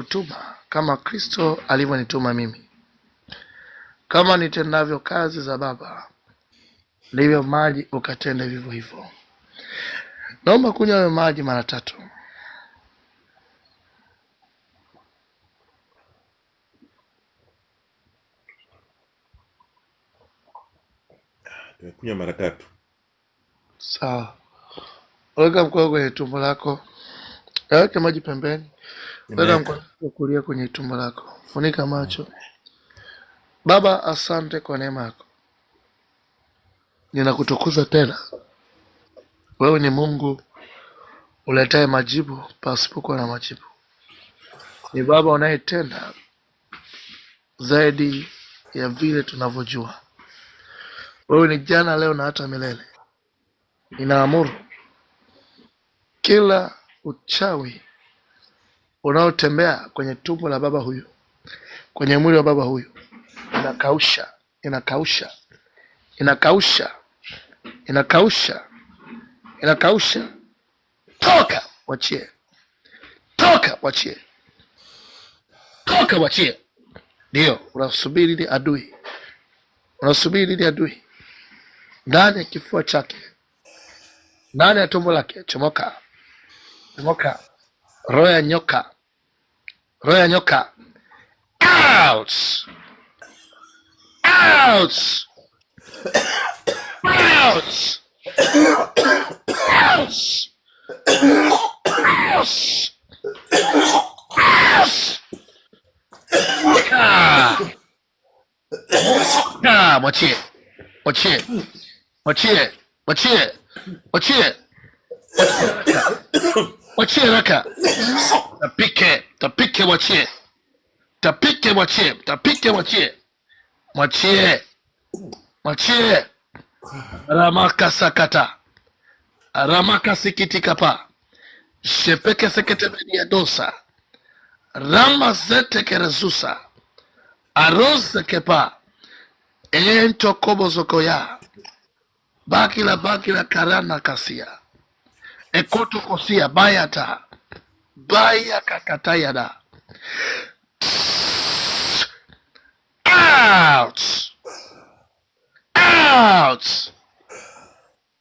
kutuma kama Kristo alivyonituma mimi. Kama nitendavyo kazi za Baba, ndivyo maji ukatende vivyo hivyo. Naomba kunywa hayo maji mara 3. Tumekunywa mara 3. Sawa. Weka mkono kwenye tumbo lako. Weka maji pembeni. Weka mkono kulia kwenye tumbo lako. Funika macho. Baba, asante kwa neema yako. Ninakutukuza tena. Wewe ni Mungu uletaye majibu pasipokuwa na majibu. Ni Baba unayetenda zaidi ya vile tunavyojua. Wewe ni jana, leo na hata milele. Ninaamuru kila uchawi unaotembea kwenye tumbo la baba huyu, kwenye mwili wa baba huyu, inakausha, inakausha, inakausha, inakausha, inakausha. Toka, wachie. Toka, wachie. Toka, wachie. Ndio, unasubiri ni adui. Unasubiri ni adui. Ndani ya kifua chake, ndani ya tumbo lake, chomoka. Chomoka. Roho ya nyoka. Roho ya nyoka. Out! Out! Out! Out! Mwachie. Mwachie. Mwachie. Mwachie. Mwachie. Mwachie raka. Tapike. Tapike mwachie. Tapike mwachie. Tapike mwachie. Mwachie. Mwachie. Ramaka sakata. Ramaka sikitikapa. Shepeke seketebeni ya dosa. Rama zete kerezusa. Arose kepa. Ento kobo zokoya. Bakila karana kasia. Ekoto kosia bayata. Baya kakatayada. Out! Out!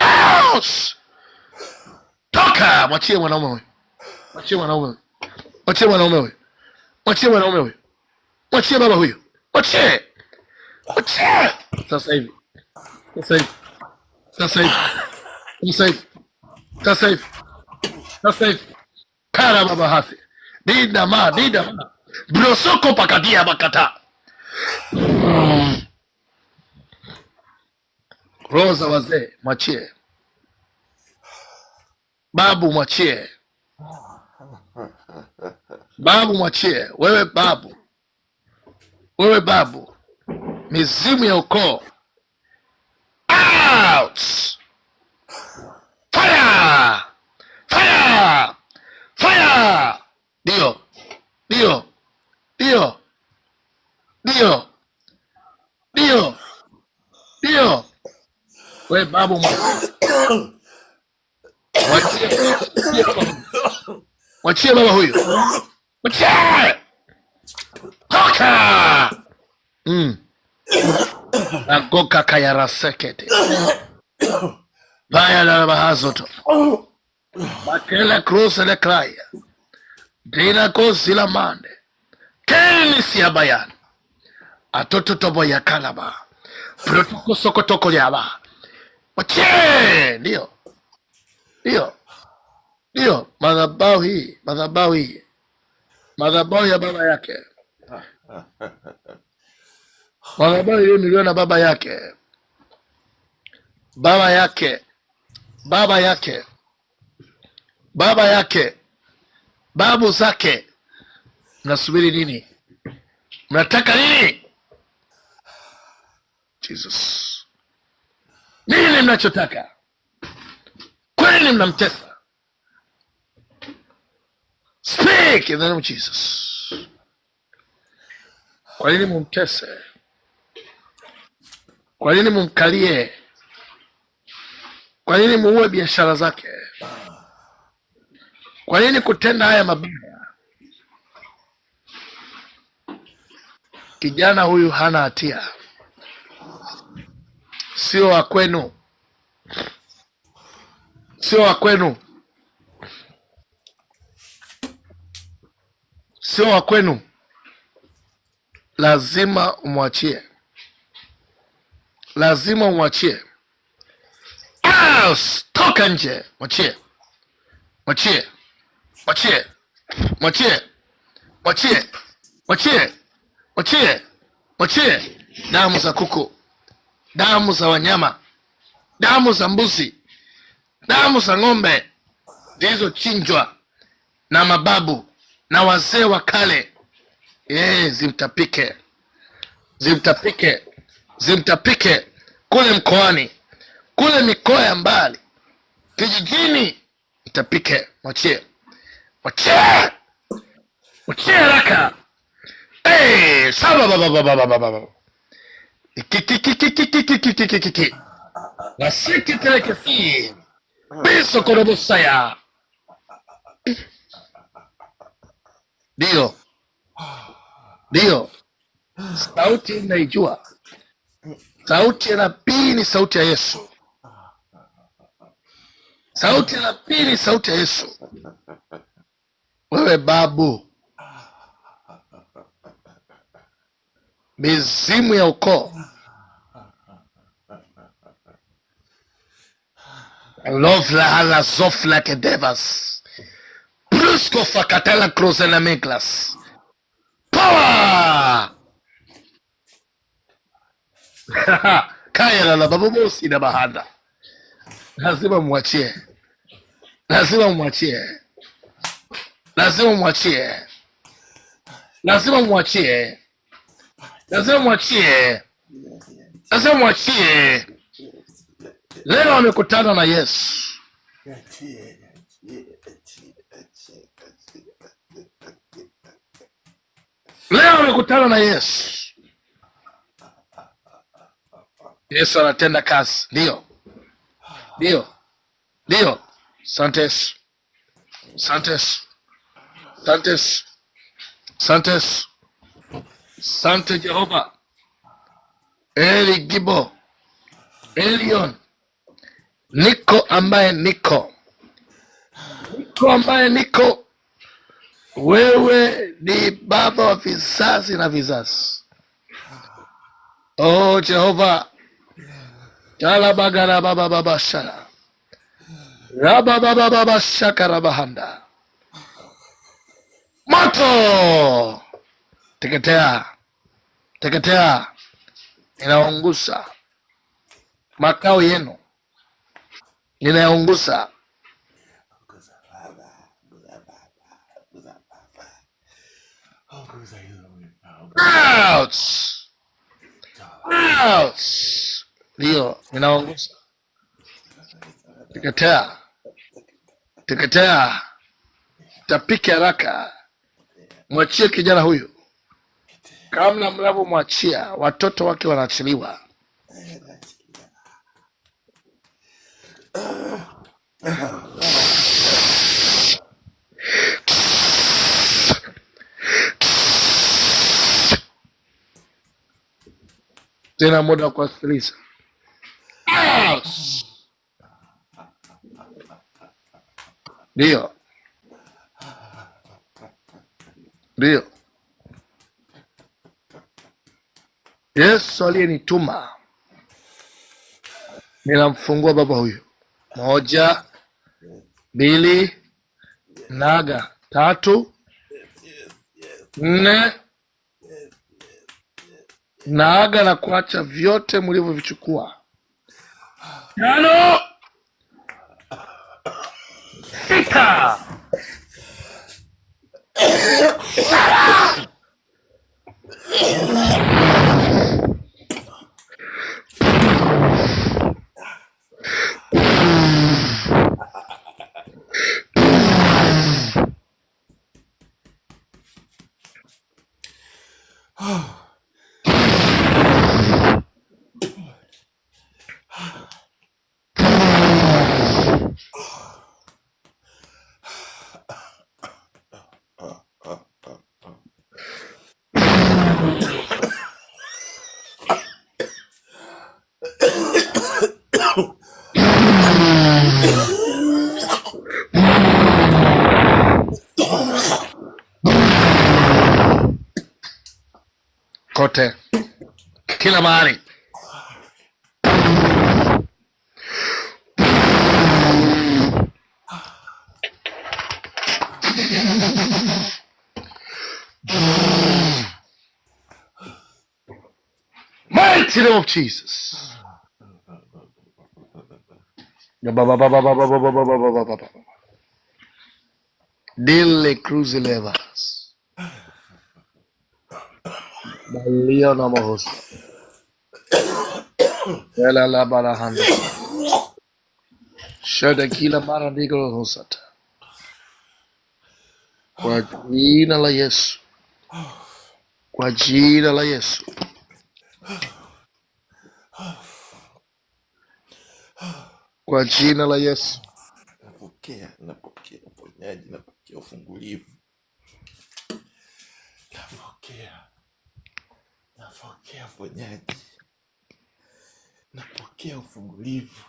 Out! Toka! Mwachie mwanaume huyu. Mwachie mwanaume huyu. Mwachie mwanaume huyu. Mwachie mwanaume huyu. Mwachie baba huyu. Mwachie! Mwachie! Sasa hivi. Sasa hivi. Sasa hivi. Sasa hivi. Sasa hivi. Sasa hivi. Kara baba hafi. Dida ma. Brosoko pakadia bakata. Roza wazee, mwachie. Babu mwachie. Babu mwachie. Wewe babu. Wewe babu. Mizimu ya ukoo. Out! Fire! Fire! Fire! Dio. Dio. Dio. Dio. Dio. Dio. We babu mwachie baba huyu. Mwachie. Toka. Nagoka kayara sekete. Baya la bahazoto. Bakela krose le kraya. Dina kosi la mande. Keni siya bayan. Atoto tobo ya kalaba. Protoko sokotoko yaba. Mwachie. Ndio. Ndio. Ndio. Madhabahu hii. Madhabahu hii. Madhabahu ya baba yake. Madhabahu hiyo niliona baba yake. Baba yake. Baba yake. Baba yake. Babu zake. Mnasubiri nini? Mnataka nini? Jesus. Nini mnachotaka? Kwa nini mnamtesa? Speak in the name of Jesus. Kwa nini mumtese? Kwa nini mumkalie? Kwa nini muue biashara zake? Kwa nini kutenda haya mabaya? Kijana huyu hana hatia, sio wa kwenu, sio wa kwenu, sio wa kwenu. Lazima umwachie, lazima umwachie. Toka nje, mwachie, mwachie, mwachie, mwachie, mwachie, mwachie, mwachie, mwachie. Damu za kuku, damu za wanyama, damu za mbuzi, damu za ng'ombe zilizochinjwa na mababu na wazee wa kale, zimtapike, zimtapike, zimtapike kule mkoani, kule mikoa ya mbali, kijijini, mtapike. Mwachie, mwachie, mwachie haraka. Nasikitelekesi biso korobosaya. Ndio, ndio, sauti naijua. Sauti ya nabii ni sauti ya Yesu. Sauti ya nabii ni sauti ya Yesu. Wewe babu, mizimu ya ukoo, lovla hala zofla kedevas brusco fakatela cruzena meklas power kaya la babubosi na bahanda. Lazima mwachie, lazima mwachie, lazima mwachie, lazima mwachie, lazima mwachie, lazima mwachie. Leo amekutana na Yesu. Leo amekutana na Yesu. Yesu anatenda kazi. Ndio, ndio, ndio. Asante Yesu, asante Yesu, asante Yesu, asante Yesu, asante Jehova. Eli Gibo, Elion, niko ambaye niko, niko ambaye niko. Wewe ni baba wa vizazi na vizazi. Oh Jehova, jala bagara baba baba shara raba baba baba shakara bahanda. Moto teketea, teketea, inaungusa makao yenu, inaungusa. Out, out, ndio inaungusa. Teketea, teketea, tapike haraka. Mwachie kijana huyu. Kama mnavyomwachia watoto wake wanaachiliwa. Tena muda wa kusikiliza. Ndio, ndio. Yesu aliyenituma ninamfungua baba huyu. 1, 2, naga 3, 4, naaga na kuacha vyote mlivyovichukua. 5, 6, 7. kote, kila mahali. Mighty name of Jesus. Dile cruise levels. Balio na mahos. Ela la barahanda. Shada kila mara ndigro hosata. Kwa jina la Yesu. Kwa jina la Yesu. Kwa jina la Yesu. Napokea uponyaji, napokea ufungulivu. Napokea uponyaji. Napokea ufungulivu.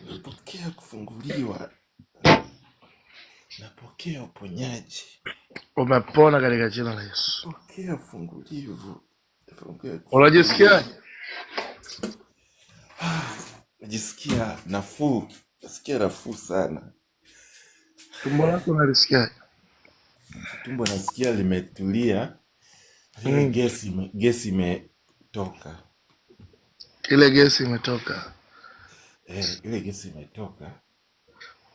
Napokea kufunguliwa. Napokea uponyaji. Umepona katika jina la Yesu. Napokea ufungulivu. Unajisikiaje? Najisikia nafuu. Nasikia nafuu sana. Tumbo lako unalisikiaje? Tumbo nasikia limetulia. Gesi imetoka. Ile gesi imetoka. Ile gesi imetoka.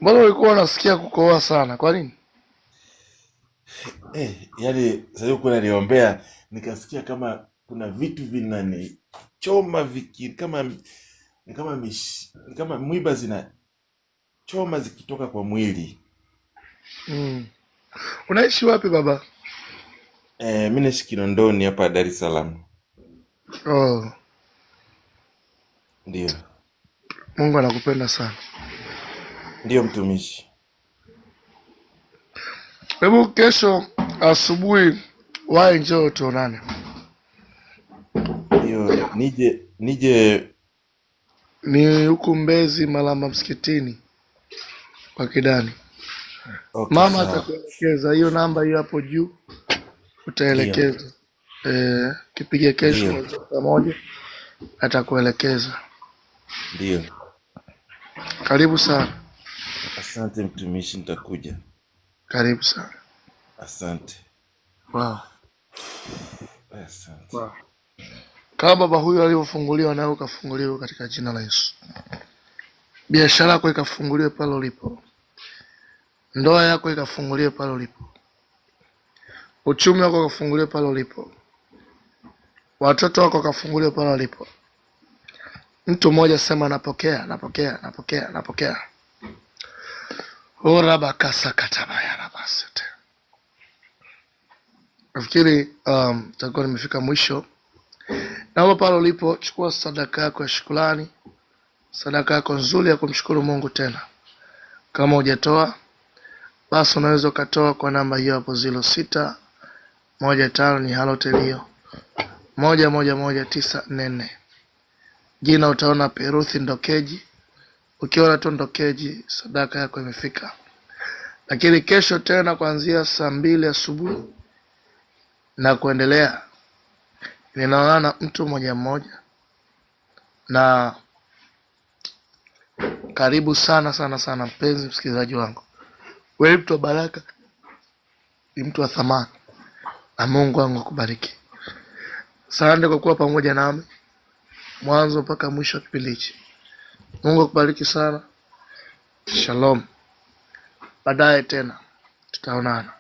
Mbona ulikuwa unasikia kukohoa sana? Kwa nini? Yaani sasa kuna niombea nikasikia kama kuna vitu vinanichoma kama mwiba zinachoma zikitoka kwa mwili. Unaishi wapi baba? Mimi naishi Kinondoni hapa Dar es Salaam. Oh. Ndio. Mungu anakupenda sana. Ndio mtumishi. Hebu kesho asubuhi wae njoo tuonane. Ndio, nije ni huku Mbezi Malamba msikitini kwa Kidani. Okay, mama atakuelekeza, hiyo namba hiyo hapo juu utaelekeza. Kipiga kesho pamoja atakuelekeza. Ndio. Karibu sana. Asante mtumishi, nitakuja. Karibu sana. Asante. Wow. Asante. Wow. Kama baba huyu alivyofunguliwa nawe ukafunguliwa katika jina la Yesu. Biashara yako ikafunguliwe pale ulipo. Ndoa yako ikafunguliwe pale ulipo. Uchumi wako ukafunguliwe pale ulipo. Watoto wako kafunguliwe pale ulipo. Mtu mmoja sema napokea, napokea, napokea, napokea. Ora bakasa katabaya rabasete. Nafikiri takuwa nimefika mwisho. Naomba pale ulipo chukua sadaka yako ya shukrani. Sadaka yako nzuri ya kumshukuru Mungu tena. Kama hujatoa basi unaweza ukatoa kwa namba hiyo hapo 0615 ni Halotel hiyo 111944. Jina utaona Peruthi Ndokeji. Ukiona tu Ndokeji sadaka yako imefika. Lakini kesho tena kuanzia saa 2 asubuhi na kuendelea ninaona mtu mmoja na karibu sana sana sana mpenzi msikilizaji wangu. Wewe mtu wa baraka, ni mtu wa thamani, na Mungu wangu akubariki. Asante kwa kuwa pamoja nami mwanzo mpaka mwisho wa kipindi hichi. Mungu akubariki sana. Shalom. Baadaye tena tutaonana.